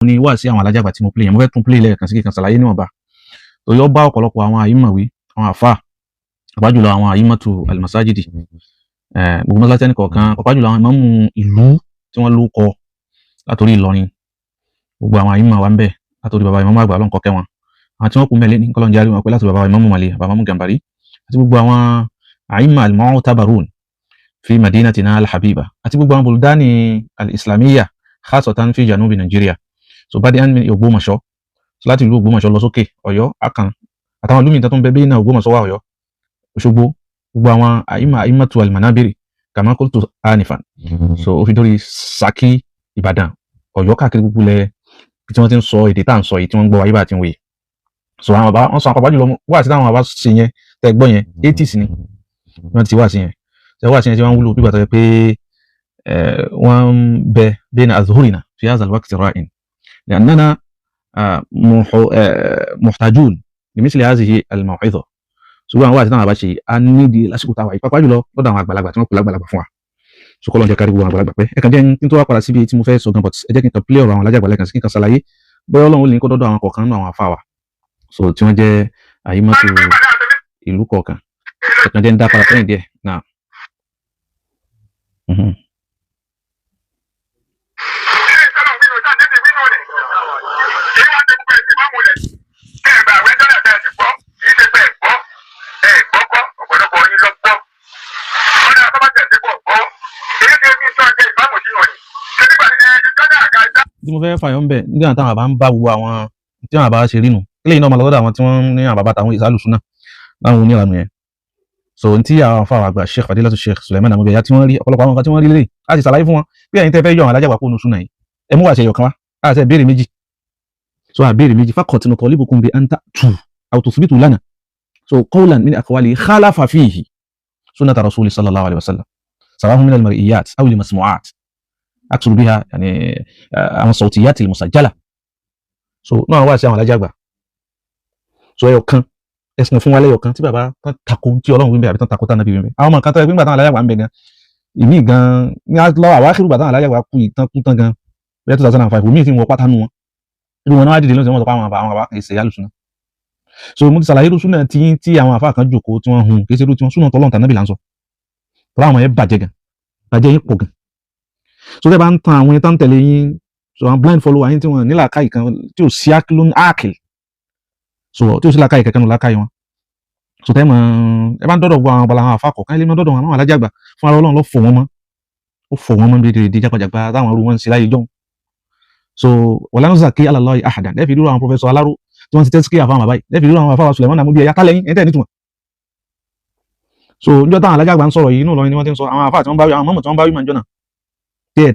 ní wá sí àwọn alájàgbà tí mo play yẹn mo fẹ́ tún play lẹ́ẹ̀kan sí kíkan ṣàlàyé níwọ̀nba tó yọ bá ọ̀pọ̀lọpọ̀ àwọn àyímọ̀ wí àwọn àfà pàápàá jùlọ àwọn àyímọ̀tò almasajidi gbogbo mọ́sálásí ẹnì kọ̀ọ̀kan pàápàá jùlọ àwọn ìmáàmù ìlú tí wọ́n ló kọ látòrí Ìlọrin gbogbo àwọn àyímọ̀ wa ń bẹ látòrí bàbá ìmáàmù àgbà ọlọ́nkọ́ kẹ́ wọn àwọn tí wọ́n kú mẹ́lẹ́ ní kọ́lọ́n járí wọn pé láti bàbá ìmáàmù Màlẹ́ bàbá ìmáàmù Gàmbàrí àti gbogbo àwọn àyímọ̀ al-mu'tabarun fi madinatina al-habiba àti gbogbo àwọn buldani al-islamiyya khasatan fi janubi Nigeria so badi'an min Ògbómọ̀ṣọ́ so láti ìlú Ògbómọ̀ṣọ́ lọ sókè Ọ̀yọ́ Akan àtàwọn ìlú mìíràn tó ń bẹ bẹ́ẹ̀ náà Ògbómọ̀ṣọ́ wà Ọ̀yọ́ Òṣogbo gbogbo àwọn àyímọ̀tò al-manabiri kama qultu anifan so ó fi dórí Ṣakí Ìbàdàn Ọ̀yọ́ káàkiri gbogbo lẹ tí wọ́n ti ń sọ èdè tá à ń sọ yìí tí wọ́n ń gbọ́ wáyé bá ti ń wòye so àwọn bàbá wọn sọ àpapọ̀ jùlọ wá sí táwọn bàbá ṣe yẹn tẹ́ gbọ́ yẹn 80s ni wọ́n ti wá sí yẹn tẹ́ wá sí yẹn tí wọ́n ń wúlò bí bàtà pé wọ́n ń bẹ bayna azhurina fi hadha al-waqt ra'in li'annana muhtajun limithli hadhihi al-maw'idha ṣùgbọ́n àwọn wá sí táwọn bàbá ṣe a nídìí lásìkò táwa yìí pàápàá jùlọ lọ́dọ̀ àwọn àgbàlagbà tí wọ́n kú lágbàlagbà fún wa so kọ́ ló ń jẹ́ kárí gbogbo àwọn àgbàlagbà pé ẹ̀kan jẹ́ kí n tó wá padà síbi tí mo fẹ́ sọ gan but ẹ jẹ́ kí n kàn play ọ̀rọ̀ àwọn alájàgbà lẹ́ẹ̀kan sí kí n kàn ṣàlàyé bóyá Ọlọ́run ó lè ní kó dọ́dọ̀ àwọn kọ̀ọ̀kan nínú àwọn àfáà wa so tí wọ́n jẹ́ àyímọ̀tò ìlú kọ̀ọ̀kan ẹ̀kan jẹ́ ń dá padà sẹ́yìn díẹ̀ náà. tí mo fẹ́ fàyọ̀ ń bẹ̀ nígbà táwọn àbá ń bá gbogbo àwọn tí àwọn àbá ṣe rí nù eléyìí náà máa lọ́dọ̀ àwọn tí wọ́n ní àwọn bàbá táwọn ìsálùsùn náà láwọn oníranù yẹn so tí àwọn afáwọn àgbà Sheikh Fadilatu Sheikh Sulaiman Amubiya tí wọ́n rí ọ̀pọ̀lọpọ̀ àwọn nǹkan tí wọ́n rí lélẹ̀ láti ṣàlàyé fún wọn bí ẹ̀yin tẹ́ fẹ́ yọ àwọn alájàgbà kó nu súnà yìí ẹ mú wá ṣe yọkan wá láti béèrè méjì so àbéèrè méjì faqat nutalibukum bi an ta'tu aw tuthbitu lana so qawlan min aqwali khalafa fihi sunnata rasuli sallallahu alayhi wa sallam sawa'un min al-mar'iyat aw al-masmu'at أقصد بها يعني عن الصوتيات المسجلة so náà wá sí àwọn alájàgbà so ẹyọ kan ẹsìn fún wa lẹ́yọ kan tí bàbá tán tako tí Ọlọ́run wí bẹ àbí tán tako tán nàbí wí bẹ àwọn ọmọ kan tó yẹ pé nígbà táwọn alájàgbà ń bẹ gan ìmí gan ní lọ àwọn akérò gbà táwọn alájàgbà kú tán gan bẹ́ẹ̀ 2005 omi ti wọ pátá nu wọn irú wọn náà wá dìde lóṣù wọn sọ pé àwọn bàbá kì í ṣe yálùsùn náà so mo ti ṣàlàyé lóṣù náà tí àwọn àfáà kan jòkó tí wọ́n hun kì í ṣe irú tí wọ́n súnà tọ́lọ́run tànàbí là ń sọ tọ́lá àwọn yẹn bàjẹ́ gan bàjẹ́ yín pọ̀ gan so tẹ́ bá ń tan àwọn ẹni tán tẹ̀lé yín so àwọn blind follower yín tí wọ́n ní làákàyè kan tí ò sí ákìl so tí ò sí làákàyè kankan nù làákàyè wọn so tẹ́ mọ̀ ẹ bá ń dọ́dọ̀ gbọ́ àwọn ọ̀bàlà àwọn àfa kọ̀ọ̀kan ilé mọ́ dọ́dọ̀ àwọn alájàgbà fún ara Ọlọ́run ló fò wọ́n mọ́ ó fò wọ́n mọ́ bí èdè jágbàjàgbà táwọn ọrú wọn ń ṣe láyé jọ́hún so wala nuzaki ala Allahi ahadan lẹ́ẹ̀fì dúró àwọn professor Aláró tí wọ́n ti tẹ́sí kí àfáwọn àbáyé lẹ́ẹ̀fì dúró àwọn àfáwọn Sulaiman Amubiya kálẹ̀yìn ẹ̀ tẹ́ nítumọ̀ so níjọ́ táwọn alájàgbà ń sọ̀rọ̀ yìí inú Ìlọrin ni wọ́n ti ń sọ àwọn àfáà tí wọ́n bá wí àwọn mọ́mọ́ tí wọ́n bá wí máa ń jọ́nà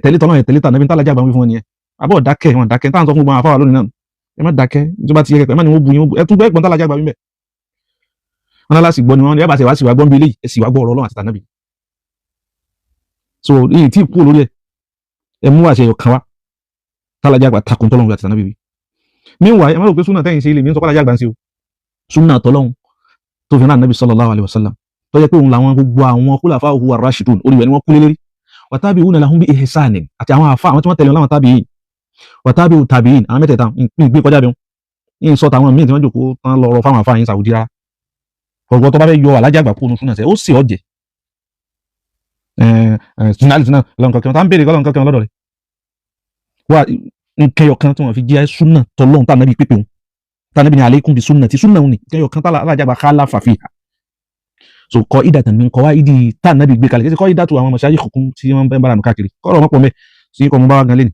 tẹ̀lé tọ́lọ́ yẹn tẹ̀lé tà nàbí ntàlájà gbàgbé fún wọn nìyẹn àbọ̀ dákẹ́ wọn dákẹ́ táwọn sọ fún gbogbo àwọn afáwà lónìí náà ẹ má dákẹ́ tó bá ti yẹ kẹ̀kẹ́ ẹ má ní wọ́n bu yín ẹ tún bẹ́ẹ̀ gbọ́n tàlájà gbàgbé mẹ́ wọn lálá sì gbọ́ ni wọn ẹ bá ṣe wá sí wá gbọ́n bí eléyìí ẹ sì wá gbọ́ ọ̀rọ̀ Ọlọ́run àti tànàbí so èyí tí kú lórí ẹ mú àṣẹ ọkàn wá tàlájà gbà takùn tọ́lọ́run àti tànàbí meanwhile ẹ má rò pé súnà tẹ́yìn sí ilé mi ń sọ tàlájà gbà ń sí o súnà tọ́lọ́run tó fi náà nàbí sallallahu alaihi wasallam tó yẹ pé òun làwọn gbogbo àwọn khulafa'u ar-rashidun orí rẹ̀ ni wọ́n kú lé lérí watabi'una lahum bi ihsanin àti àwọn àfà àwọn tí wọ́n tẹ̀lé láwọn tabi'in watabi'u tabi'in àwọn mẹ́tẹ̀ẹ̀ta ń gbé kọjá bí wọn ń sọ tàwọn míì tí wọ́n jòkó tán lọ́rọ̀ fáwọn àfà yín Saudi rárá gbogbo tó bá fẹ́ yọ alájàgbà kó nu súnà sẹ́ ó sì ọ̀jẹ̀ sunali sunna lọ́nkọ̀kẹ́ wọn tá ń béèrè lọ́nkọ̀kẹ́ wọn lọ́dọ̀ rẹ̀ wá nkẹyọ kan tí wọ́n fi jẹ́ súnà tọ́lọ́hún tá nàbí pípé wọn tá nàbí ní alaykum bi sunnati súnà wọn ni nkẹyọ kan tá alájàgbà khalafa fiha so kọ idatan min qawaidi tá nàbí gbé kalẹ̀ kọ́ idatu àwọn mashayikhukum tí wọ́n bẹ́ ń bára nù káàkiri kọ́rọ̀ wọn pọ̀ mẹ́ sí kọ́ mọ́ bá wà gan lé ni.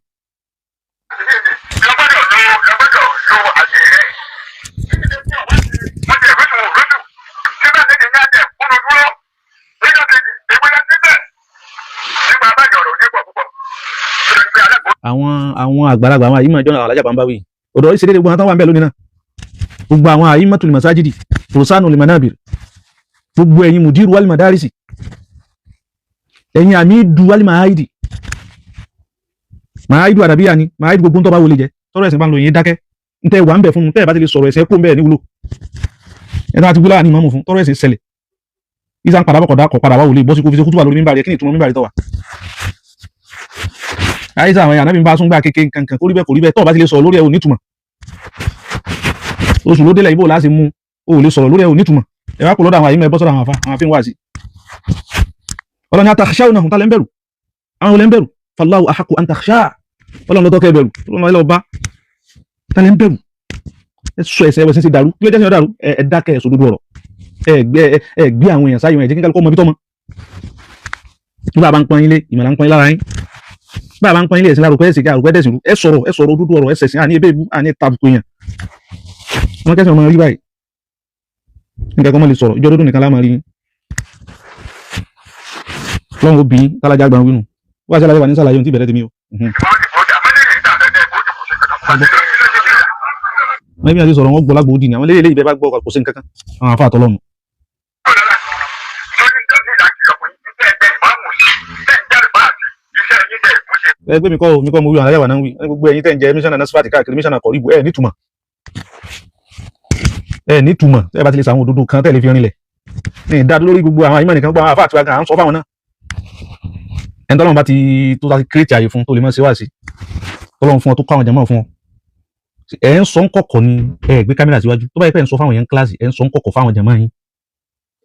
àwọn àgbàlagbà àwọn àyímọ̀ ìjọ́nà alájàbá ń bá wí ọ̀dọ̀ ìṣẹ́lẹ̀ gbogbo àwọn táwọn wà ń bẹ̀ lónìí náà gbogbo àwọn àyímọ̀tul masajidi fursanul manabir gbogbo ẹ̀yin mudiru wal madarisi ẹ̀yin amidu wal mahaidi mahaidu àdàbíyà ni mahaidu gbogbo tó bá wọlé jẹ tọ́rọ ẹ̀sìn bá ń lo yìí dákẹ́ ń tẹ́ wà ń bẹ̀ fún un tẹ́ bá ti lè sọ̀rọ̀ ẹ̀sẹ̀ kó ń bẹ̀ ní wúlò ẹ̀dá àti gbúlá ní ìmọ̀mù fún tọ́rọ ẹ̀sìn ṣẹlẹ̀ ìsàn padà bọ̀kọ̀dá kọ̀ padà wá wọlé bọ́sí kó fi ṣe kútùbà lórí mímbàrí kí ni ìtumọ̀ mímbàrí tọ́wà àyíṣà àwọn ànábì ń bá súngbà kékeré kankan kó rí bẹ́ẹ̀ tó bá ti lè sọ̀rọ̀ lórí ẹ̀ ò nítumọ̀ oṣù ló délẹ̀ ibo láti mú o ò lè sọ̀rọ̀ lórí ẹ̀ ò nítumọ̀ ẹ wá kó lọ́dọ̀ àwọn àyímọ̀ ẹ bọ́ sọ́dọ̀ àwọn afin wá sí ọlọ́ni atakhshawna hum tálẹ́ ń bẹ̀rù àwọn olè ń bẹ̀rù fallahu ahaqqu an takhsha ọlọ́run lọ́tọ́ kẹ́ bẹ̀rù ọlọ́run ilẹ̀ ọba tálẹ́ ń bẹ̀rù ẹ sọ ẹsẹ̀ ẹwẹ̀ sí ti dàrú kí ló jẹ́ sí ọ dàrú ẹ dákẹ́ ẹ sòdodo ọ̀rọ̀ ẹ gbé àwọn èèyàn sáyé wọn ẹ jẹ́ kí kálukọ́ mọ ibi tọ́mọ bí bàbá ń pọn ilé ìmọ̀lá ń pọn lára yín bàbá ń pọn ilé ẹ̀sìn lárúkọ ẹ̀sìn kí àrùkọ ẹ̀dẹ̀sìn ẹ sọ̀rọ̀ òdodo ọ̀rọ̀ ẹ̀sẹ̀ sí àní ebé ibú àní tàbùkù èèyàn wọn kẹsàn ọmọ rí báyìí nǹkan kan mọ́ lè sọ̀rọ̀ ìjọ dúdú nìkan láàmà rí yín lọ́wọ́ bí tálájà gbà wínú wá sí aláyẹ̀wà ní sàlàyé ohun tí ìbẹ̀rẹ̀ tèmi o. wọ́n bí wọ́n ti sọ̀rọ̀ wọn gbọ́ lágbo òdì ni àwọn eléyìí bẹ́ẹ̀ bá gbọ́ kò sí nǹkan kan àwọn àfa àtọ́lọ́nu. ẹ pé mi kọ́ mo wí àwọn aláyẹ̀wà náà wí gbogbo ẹ̀yin tẹ̀ ń jẹ́ mísánà nasifati káàkiri mísánà kọ̀ ìbò ẹ̀ nítumọ̀ ẹ bá ti lè sàwọn òdodo kan tẹ̀lé fi rinlẹ̀ ní ìdádúró lórí gbogbo àwọn àyímọ̀ nìkan gbọ́ àwọn àfa àti àgàn à ń sọ fáwọn náà ẹni tọ́lọ́run bá ti tó ta kírètì àyè fún tó lè mọ́ ṣe wá sí tọ́lọ́run fún ọ tó kọ́ àwọn jàmáà fún ọ ẹ ń sọ ń kọ̀kọ̀ ni ẹ gbé kámẹ́rà síwájú tó bá yẹ pé ẹ ń sọ fáwọn yẹn kíláàsì ẹ ń sọ ń kọ̀kọ̀ fáwọn jàmáà yín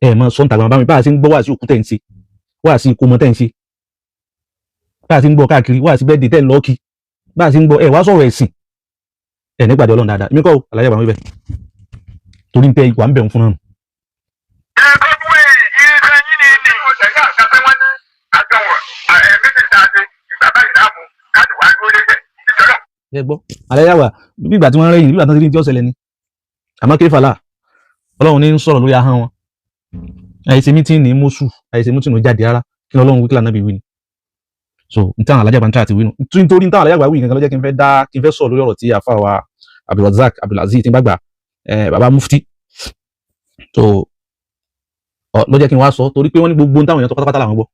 ẹ mọ sọ ń tàgbà bá mi bá a ṣe ń gbọ́ wá sí òkú tẹ̀ ń ṣe wá sí ìkómọ tẹ̀ ń ṣe bá a ṣe ń gbọ́ káàkiri wá sí bẹ́ẹ̀dì tẹ̀ ń lọ́ọ̀kì bá a ṣe ń gbọ́ ẹ wá sọ̀rọ̀ ẹ̀sìn ẹ nígbàdí Ọlọ́run dáadáa mi kọ́ àlàyé àbámu ibẹ̀ torí ń tẹ ìwà ń bẹ̀ ń fún náà. ẹ gbọ́ àlàyé àwà bí ìgbà tí wọ́n rẹ́yìn bí ìgbà tí wọ́n ti rí tí ó ṣẹlẹ̀ ni àmọ́ kí fàlà Ọlọ́run ní ń sọ̀rọ̀ lórí ahọ́n wọn àìsè mítìn ní mọ́sù àìsè mítìn ní jáde rárá kí Ọlọ́run wí kí lànà bí wí ni so n táwọn alájà bá ń tà àti wí nu nítorí n táwọn alájà bá wí nǹkan ló jẹ́ kí n fẹ́ sọ̀rọ̀ lórí ọ̀rọ̀ tí àfa wa Abdulrazak Abdulaziz tí ń gbàgbà baba mufti so ló jẹ́ kí n wá sọ torí pé wọ́n ní gbogbo táwọn èèyàn sọ pátápátá làwọn gbọ́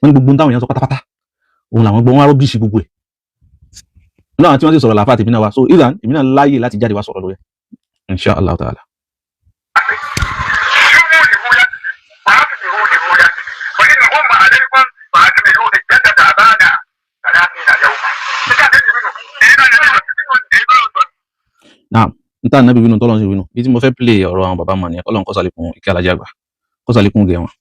wọ́n ní gbogbo táwọn èèyàn sọ pátápátá òun làwọn gbọ́ wọ́n á rọ́bìṣì gbogbo ẹ̀ náà tí wọ́n sì sọ̀rọ̀ làfáà tèmi náà wá so ìdán èmi náà láàyè láti jáde wá sọ̀rọ̀ lórí ẹ̀ insha Allah ta'ala. naam n ta nàbí wínú tọ́lọ́run sí wínú bí tí mo fẹ́ play ọ̀rọ̀ àwọn bàbá mọ̀ ní Ọlọ́run kó ṣàlékún ìkẹ́ alájà àgbà kó ṣàlékún gẹ̀ wọn.